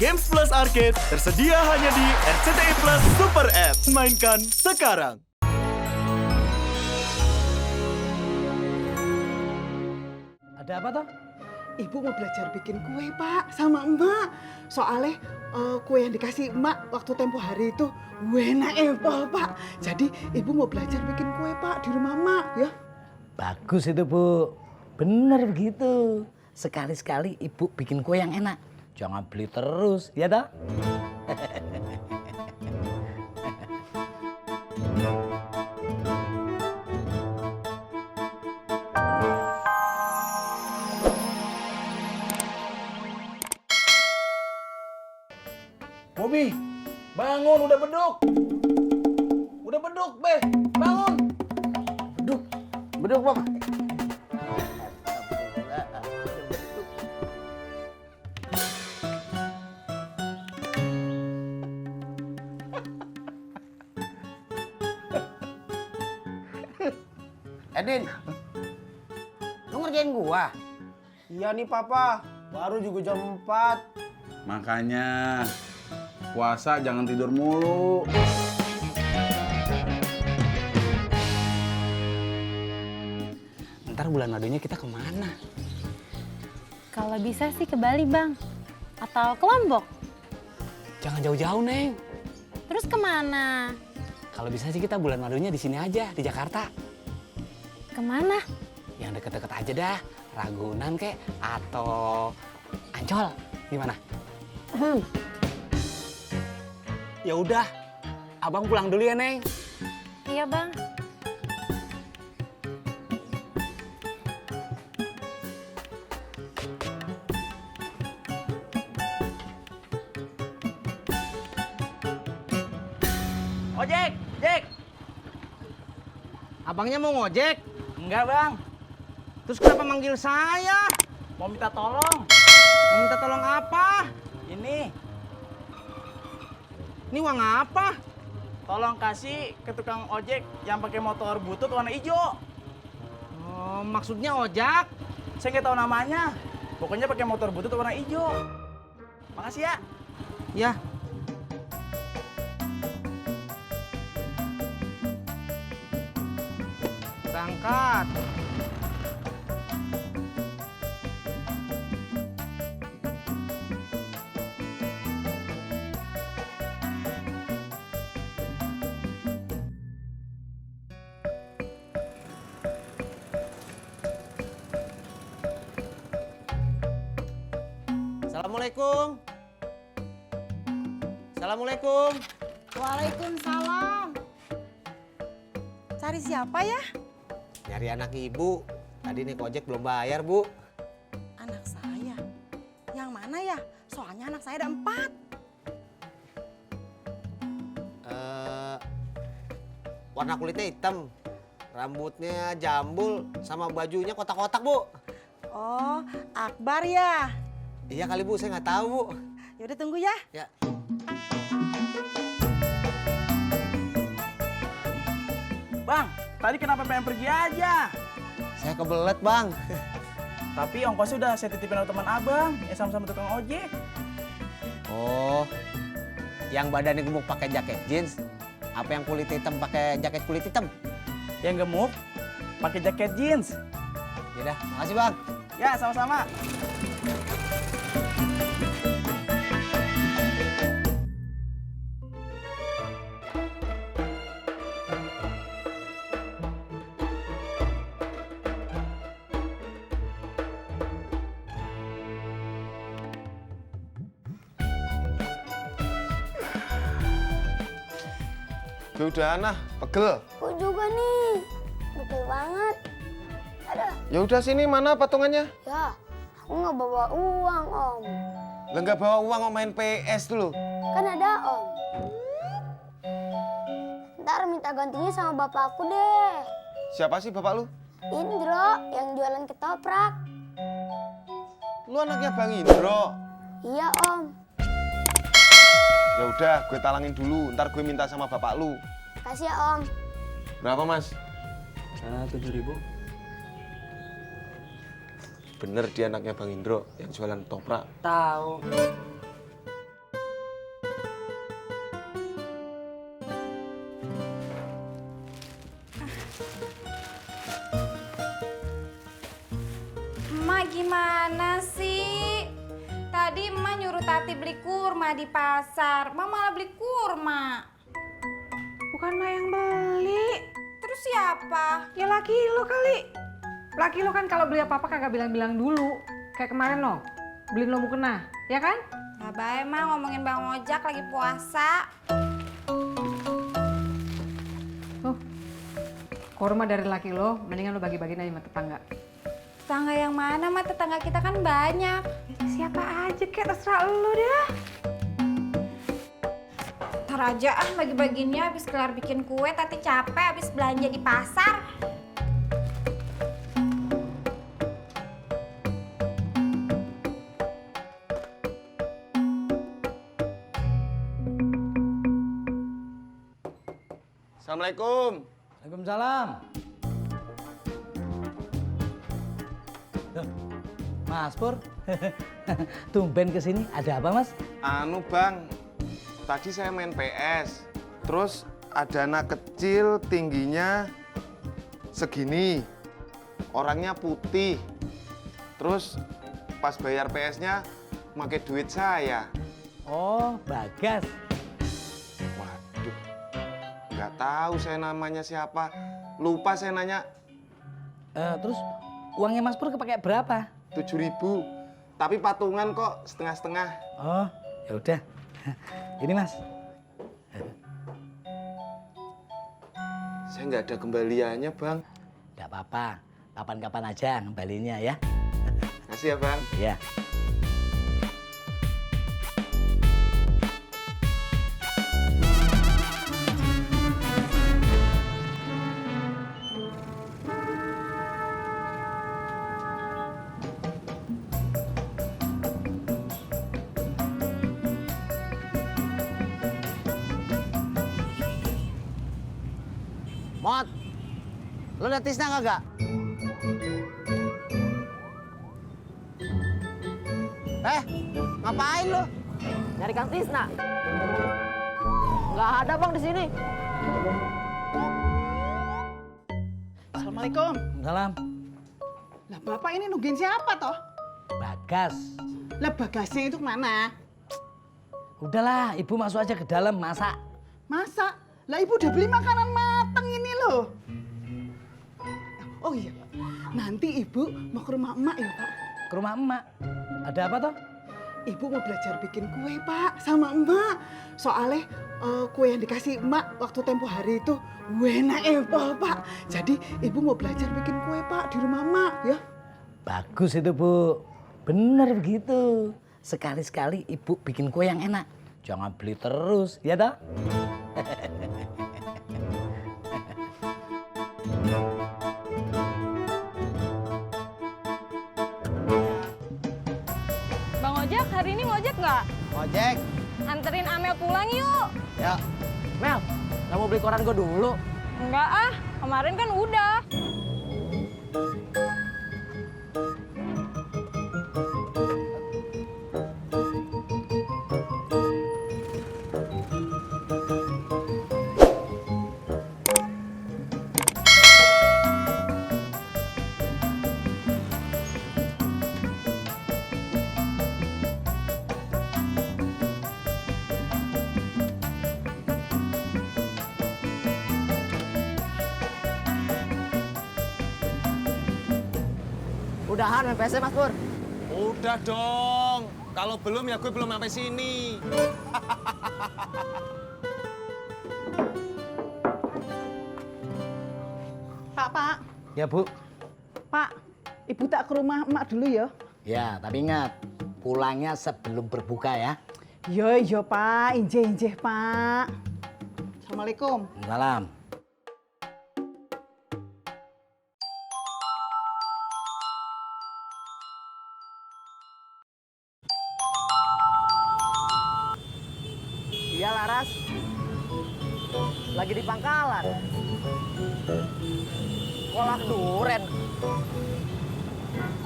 Games Plus Arcade tersedia hanya di RCTI Plus Super App. Mainkan sekarang. Ada apa toh? Ibu mau belajar bikin kue, Pak, sama Emak. Soalnya kue yang dikasih Emak waktu tempo hari itu enak Pak. Jadi Ibu mau belajar bikin kue, Pak, di rumah Emak, ya. Bagus itu, Bu. Bener begitu. Sekali-sekali Ibu bikin kue yang enak. Jangan beli terus, ya toh? Bobi, bangun, udah beduk. Udah beduk, Be, bangun. Beduk, Bang. Edin, lu ngerjain gua? Iya nih papa, baru juga jam 4. Makanya puasa jangan tidur mulu. Ntar bulan madunya kita kemana? Kalau bisa sih ke Bali, Bang. Atau ke Lombok. Jangan jauh-jauh, Neng. Terus kemana? Kalau bisa sih kita bulan madunya di sini aja, di Jakarta. Kemana? Yang deket-deket aja dah, Ragunan kek, atau Ancol. Gimana? Ya udah, abang pulang dulu ya, Neng. Iya, Bang. Ojek, Jek. Abangnya mau ngojek? Enggak, Bang. Terus kenapa manggil saya? Mau minta tolong. Mau minta tolong apa? Ini. Ini uang apa? Tolong kasih ke tukang ojek yang pakai motor butut warna hijau. Oh, maksudnya ojak? Saya nggak tahu namanya. Pokoknya pakai motor butut warna hijau. Makasih ya. Ya. Berangkat. Assalamualaikum. Assalamualaikum. Waalaikumsalam. Cari siapa ya? Nyari anak ibu. Tadi nih ojek belum bayar, Bu. Anak saya. Yang mana ya? Soalnya anak saya ada 4. Warna kulitnya hitam. Rambutnya jambul sama bajunya kotak-kotak, Bu. Oh, Akbar ya? Iya kali, Bu. Saya nggak tahu, Bu. Yaudah tunggu ya. Ya. Bang, tadi kenapa pengen pergi aja? Saya kebelet, Bang. Tapi ongkosnya udah saya titipin sama teman abang, ya sama-sama tukang ojek. Oh, yang badannya gemuk pakai jaket jeans, apa yang kulit hitam pakai jaket kulit hitam? Yang gemuk pakai jaket jeans. Yaudah, makasih, Bang. Ya, sama-sama. Gue udah nah, pegel. Gue juga nih, betul banget. Ada. Ya udah sini, mana patungannya? Ya, aku nggak bawa uang, Om. Lah nggak bawa uang kok main PS dulu. Kan ada, Om. Ntar minta gantinya sama bapak aku deh. Siapa sih bapak lu? Indro, yang jualan ketoprak. Lu anaknya Bang Indro. Iya, Om. Ya udah, gue talangin dulu. Ntar gue minta sama bapak lu. Kasih ya, Om. Berapa, Mas? 7.000. Bener dia anaknya Bang Indro yang jualan toprak. Tahu. Gimana sih? Tadi emak nyuruh Tati beli kurma di pasar. Emak malah beli kurma. Bukan emak yang beli. Terus siapa? Ya laki lo kali. Laki lo kan kalau beli apa-apa kagak bilang-bilang dulu. Kayak kemarin lo, beliin lo mukena, ya kan? Gak baik mah ngomongin Bang Ojak lagi puasa. Tuh, kurma dari laki lo, mendingan lo bagi-bagiin aja sama tetangga. Tetangga yang mana mah? Tetangga kita kan banyak. Siapa aja kayak terserah lo dah. Ntar aja ah bagi-bagiinnya habis kelar bikin kue. Tati capek habis belanja di pasar. Assalamualaikum. Waalaikumsalam. Loh, Mas Pur, tumben kesini. Ada apa, Mas? Anu bang, tadi saya main PS. Terus ada anak kecil tingginya segini. Orangnya putih. Terus pas bayar PS-nya pakai duit saya. Oh, Bagas. Waduh, nggak tahu saya namanya siapa. Lupa saya nanya. Terus uangnya Mas Pur kepake berapa? 7.000. Tapi patungan kok setengah-setengah. Oh, ya udah. Ini Mas. Saya nggak ada kembaliannya bang. Nggak apa-apa. Kapan-kapan aja ngembalinya ya. Makasih ya bang. Ya. Mot, lo liat Tisna kagak? Ngapain lo? Nyari Kang Tisna. Nggak ada bang di sini. Assalamualaikum. Salam. Lah bapak ini nungguin siapa toh? Bagas. Lah bagasnya itu kemana? Udahlah, ibu masuk aja ke dalam masak. Masa? Lah ibu udah beli makanan mateng ini loh. Oh iya, nanti ibu mau ke rumah emak ya pak? Ke rumah emak. Ada apa toh? Ibu mau belajar bikin kue pak sama emak. Soalnya kue yang dikasih emak waktu tempo hari itu enak pak. Jadi ibu mau belajar bikin kue pak di rumah emak ya. Bagus itu Bu. Bener begitu. Sekali-sekali ibu bikin kue yang enak. Jangan beli terus, ya toh? Bang Ojek, hari ini ngojek nggak? Ojek. Anterin Amel pulang yuk. Ya. Mel, nggak mau beli koran gue dulu? Enggak ah, kemarin kan udah. Udahan main PS Mas Pur. Udah dong. Kalau belum ya gue belum sampai sini. Pak. Ya Bu. Pak, ibu tak ke rumah emak dulu ya. Ya, tapi ingat, pulangnya sebelum berbuka ya. Iya pak, injeh pak. Assalamualaikum. Salam. Iya Laras. Lagi di pangkalan. Kolak duren.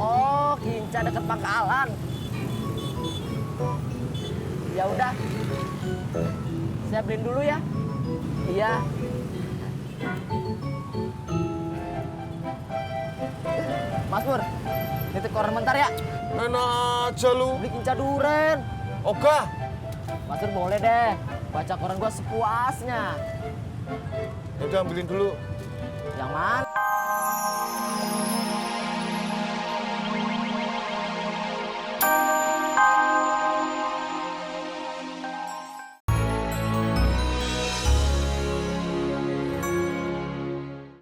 Oh, Kinca deket pangkalan. Ya udah. Saya beliin dulu ya. Iya. Mas Pur, nitip koran bentar ya. Enak aja lu. Beli kinca duren. Ogah. Mas Pur boleh deh. Baca koran gua sepuasnya. Udah ambilin dulu. Yang mana?